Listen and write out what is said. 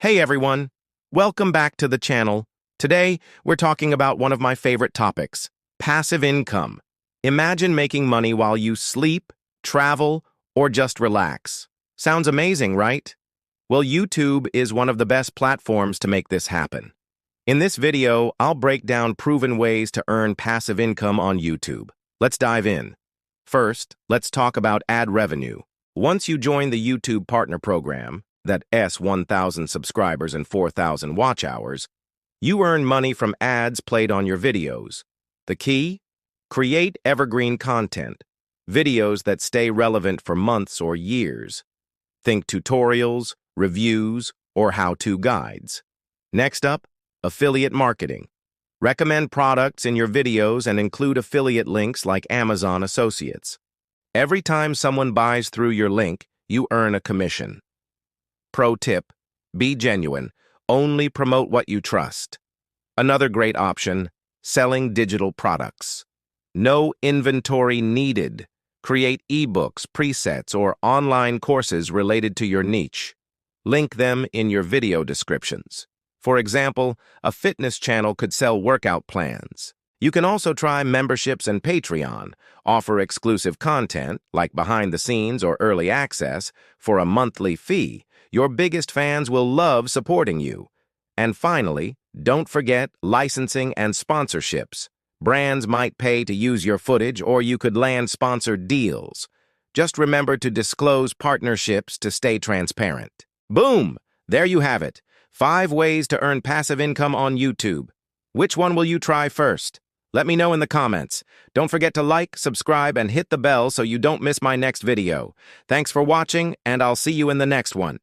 Hey everyone, welcome back to the channel. Today, we're talking about one of my favorite topics, passive income. Imagine making money while you sleep, travel, or just relax. Sounds amazing, right? Well, YouTube is one of the best platforms to make this happen. In this video, I'll break down proven ways to earn passive income on YouTube. Let's dive in. First, let's talk about ad revenue. Once you join the YouTube Partner Program, that 1,000 subscribers and 4,000 watch hours, you earn money from ads played on your videos. The key? Create evergreen content, videos that stay relevant for months or years. Think tutorials, reviews, or how-to guides. Next up, affiliate marketing. Recommend products in your videos and include affiliate links like Amazon Associates. Every time someone buys through your link, you earn a commission. Pro tip, be genuine. Only promote what you trust. Another great option, selling digital products. No inventory needed. Create ebooks, presets, or online courses related to your niche. Link them in your video descriptions. For example, a fitness channel could sell workout plans. You can also try memberships and Patreon, offer exclusive content, like behind the scenes or early access, for a monthly fee. Your biggest fans will love supporting you. And finally, don't forget licensing and sponsorships. Brands might pay to use your footage, or you could land sponsored deals. Just remember to disclose partnerships to stay transparent. Boom! There you have it. 5 ways to earn passive income on YouTube. Which one will you try first? Let me know in the comments. Don't forget to like, subscribe, and hit the bell so you don't miss my next video. Thanks for watching, and I'll see you in the next one.